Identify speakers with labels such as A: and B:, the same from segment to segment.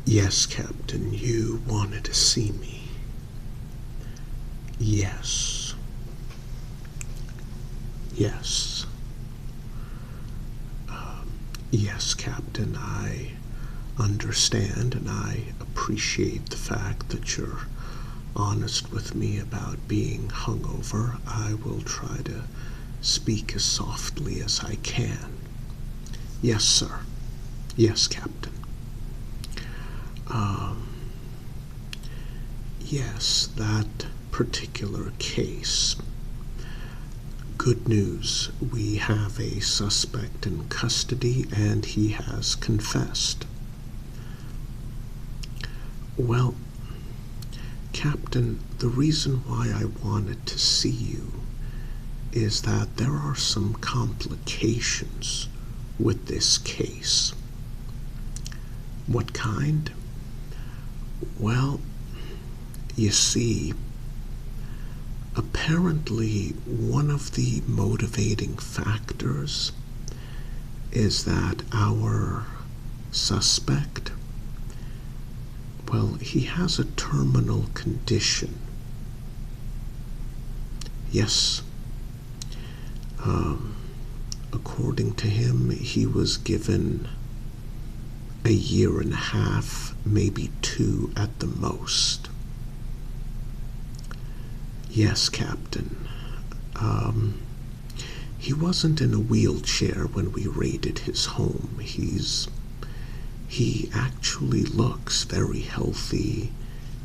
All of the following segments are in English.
A: Yes, Captain, you wanted to see me. Yes. Yes. Yes, Captain, I understand and I appreciate the fact that you're honest with me about being hungover. I will try to speak as softly as I can. Yes, sir. Yes, Captain. Yes, that particular case. Good news. We have a suspect in custody and he has confessed. Well, Captain, the reason why I wanted to see you is that there are some complications with this case. What kind? Well, you see, apparently one of the motivating factors is that our suspect, well, he has a terminal condition. Yes. According to him, he was given a year and a half, maybe 2 at the most. Yes, Captain. He wasn't in a wheelchair when we raided his home. He actually looks very healthy.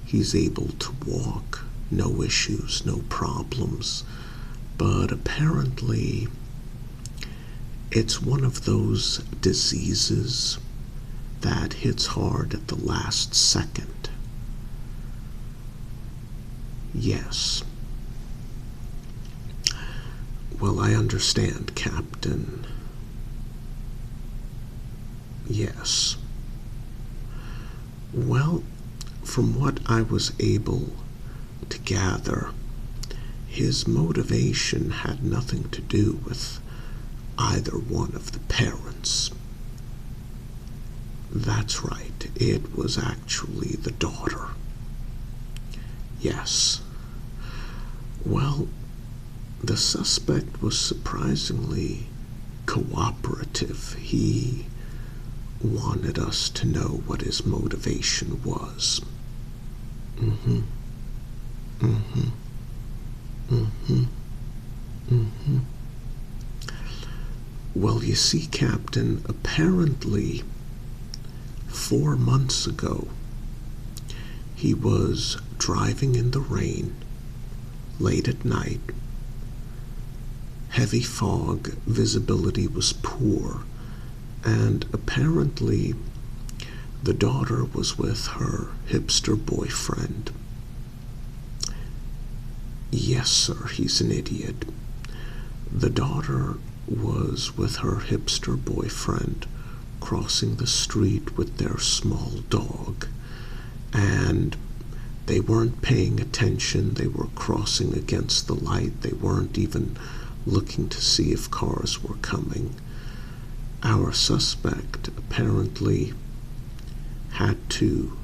A: He's able to walk, no issues, no problems. But apparently, it's one of those diseases that hits hard at the last second. Yes. Well, I understand, Captain. Yes. Well, from what I was able to gather, his motivation had nothing to do with either one of the parents. That's right, it was actually the daughter. Yes. Well, the suspect was surprisingly cooperative. He wanted us to know what his motivation was. Mm-hmm. Mm-hmm. Mm-hmm. Mm-hmm. Well, you see, Captain, apparently 4 months ago, he was driving in the rain, late at night, heavy fog, visibility was poor, and apparently the daughter was with her hipster boyfriend. Yes, sir, he's an idiot. The daughter was with her hipster boyfriend crossing the street with their small dog, and they weren't paying attention. They were crossing against the light. They weren't even looking to see if cars were coming. Our suspect apparently had to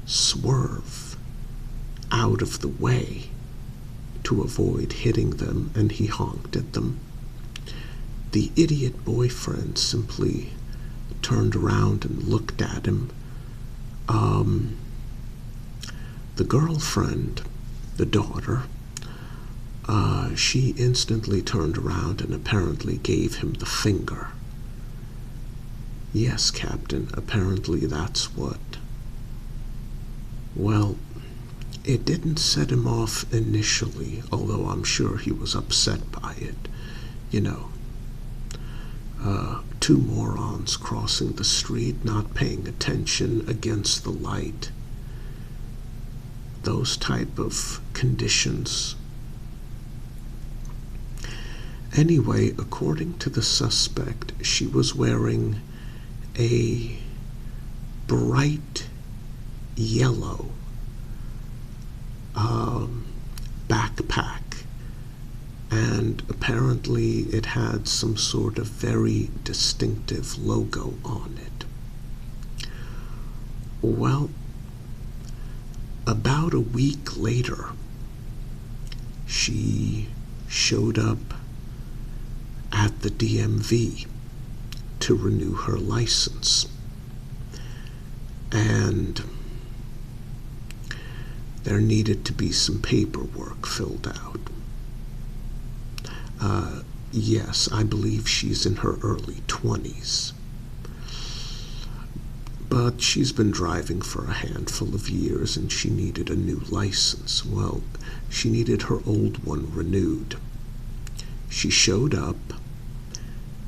A: swerve out of the way to avoid hitting them, and he honked at them. The idiot boyfriend simply turned around and looked at him. The girlfriend, the daughter, she instantly turned around and apparently gave him the finger. Yes, Captain, apparently that's what. Well, it didn't set him off initially, although I'm sure he was upset by it. You know, 2 morons crossing the street, not paying attention, against the light. Those type of conditions. Anyway, according to the suspect, she was wearing a bright yellow backpack, and apparently it had some sort of very distinctive logo on it. Well, about a week later, she showed up at the DMV to renew her license. And there needed to be some paperwork filled out. Yes, I believe she's in her early 20s. But she's been driving for a handful of years and she needed a new license. Well, she needed her old one renewed. She showed up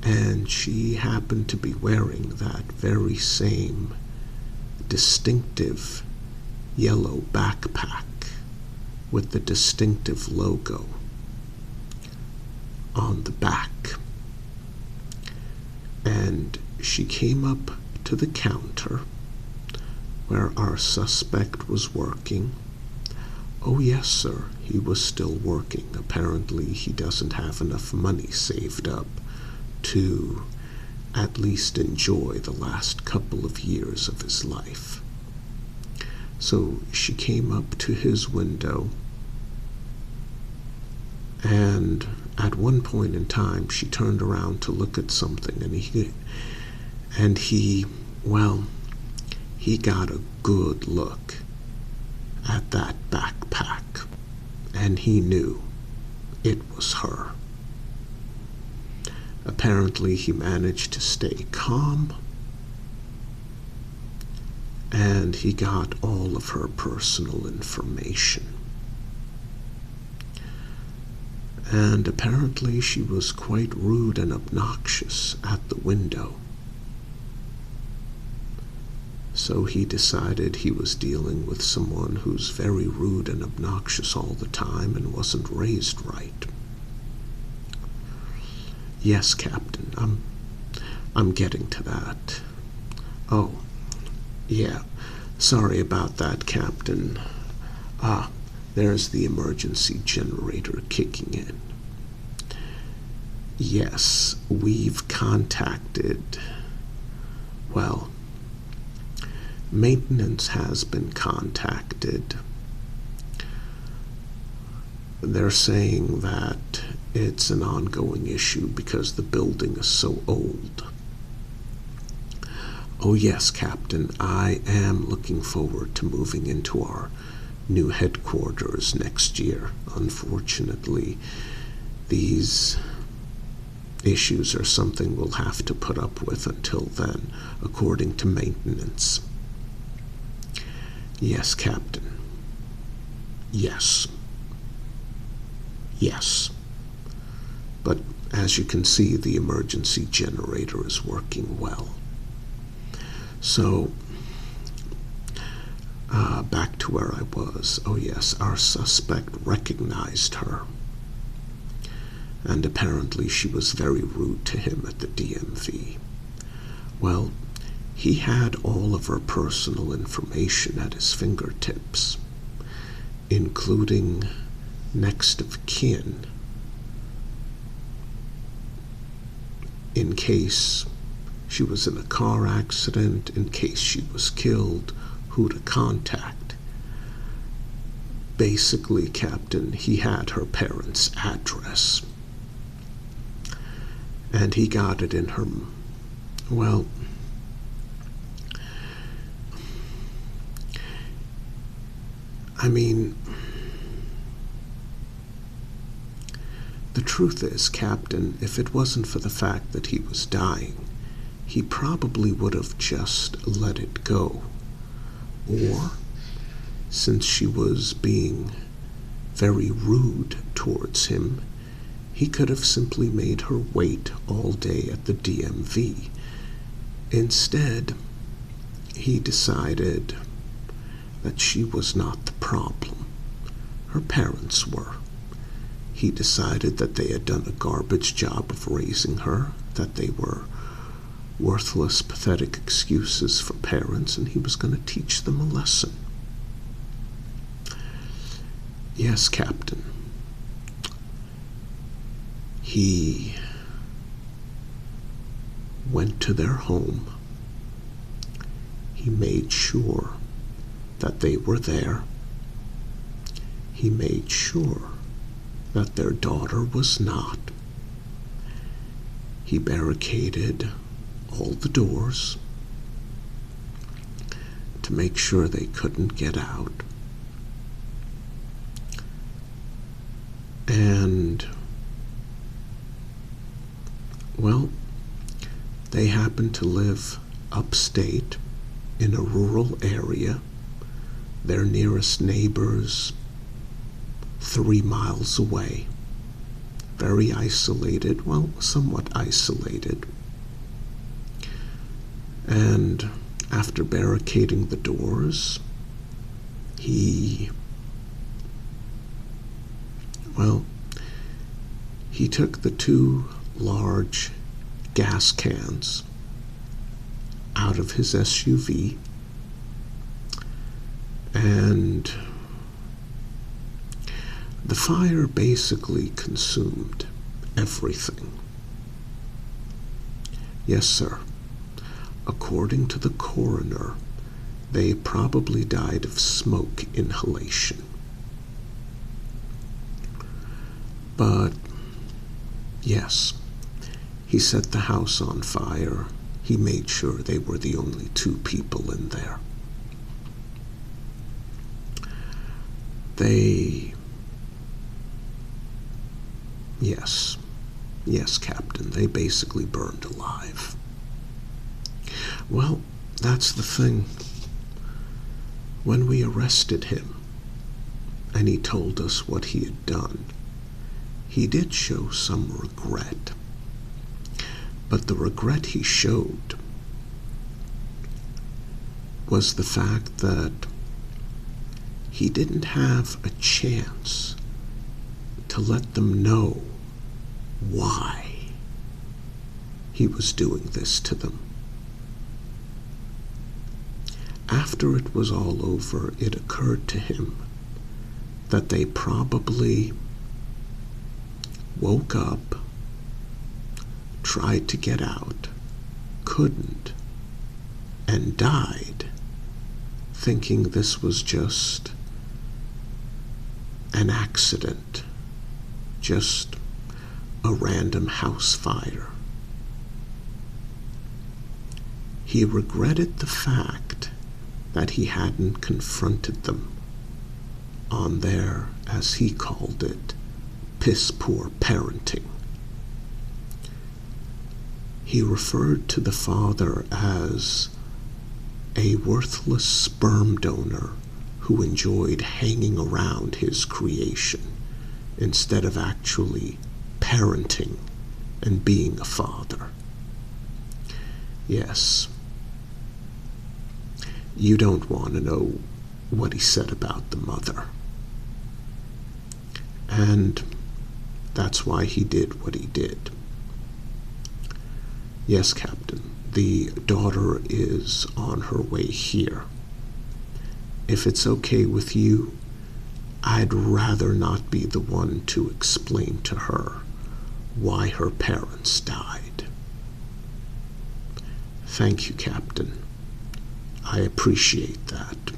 A: and she happened to be wearing that very same distinctive yellow backpack with the distinctive logo on the back. And she came up to the counter where our suspect was working. Oh yes, sir, he was still working. Apparently he doesn't have enough money saved up to at least enjoy the last couple of years of his life. So she came up to his window, and at one point in time she turned around to look at something, and he got a good look at that backpack, and he knew it was her. Apparently he managed to stay calm, and he got all of her personal information. And apparently she was quite rude and obnoxious at the window. So he decided he was dealing with someone who's very rude and obnoxious all the time and wasn't raised right. Yes, Captain, I'm getting to that. Oh, yeah, sorry about that, Captain. There's the emergency generator kicking in. Yes, we've contacted, maintenance has been contacted. They're saying that it's an ongoing issue because the building is so old. Oh yes, Captain, I am looking forward to moving into our new headquarters next year. Unfortunately, these issues are something we'll have to put up with until then, according to maintenance. Yes, Captain. Yes. Yes. But as you can see, the emergency generator is working well. So, back to where I was. Oh yes, our suspect recognized her. And apparently she was very rude to him at the DMV. Well, he had all of her personal information at his fingertips, including next of kin, in case she was in a car accident, in case she was killed, who to contact. Basically, Captain, he had her parents' address. And he got it in her, the truth is, Captain, if it wasn't for the fact that he was dying, he probably would have just let it go. Or, since she was being very rude towards him, he could have simply made her wait all day at the DMV. Instead, he decided that she was not the problem. Her parents were. He decided that they had done a garbage job of raising her, that they were worthless, pathetic excuses for parents, and he was going to teach them a lesson. Yes, Captain. He went to their home. He made sure that they were there. He made sure that their daughter was not. He barricaded all the doors to make sure they couldn't get out. And, well, they happened to live upstate in a rural area. Their nearest neighbors 3 miles away. Very isolated, well, somewhat isolated. And after barricading the doors, he took the 2 large gas cans out of his SUV, and the fire basically consumed everything. Yes, sir. According to the coroner, they probably died of smoke inhalation. But, yes, he set the house on fire. He made sure they were the only 2 people in there. Yes, Captain, they basically burned alive. Well, that's the thing. When we arrested him, and he told us what he had done, he did show some regret. But the regret he showed was the fact that he didn't have a chance to let them know why he was doing this to them. After it was all over, it occurred to him that they probably woke up, tried to get out, couldn't, and died, thinking this was just an accident, just a random house fire. He regretted the fact that he hadn't confronted them on their, as he called it, piss-poor parenting. He referred to the father as a worthless sperm donor who enjoyed hanging around his creation instead of actually parenting and being a father. Yes, you don't want to know what he said about the mother. And that's why he did what he did. Yes, Captain, the daughter is on her way here. If it's okay with you, I'd rather not be the one to explain to her why her parents died. Thank you, Captain. I appreciate that.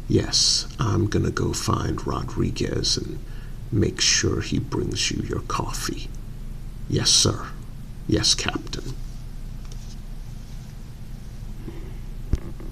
A: Yes, I'm gonna go find Rodriguez and make sure he brings you your coffee. Yes, sir. Yes, Captain.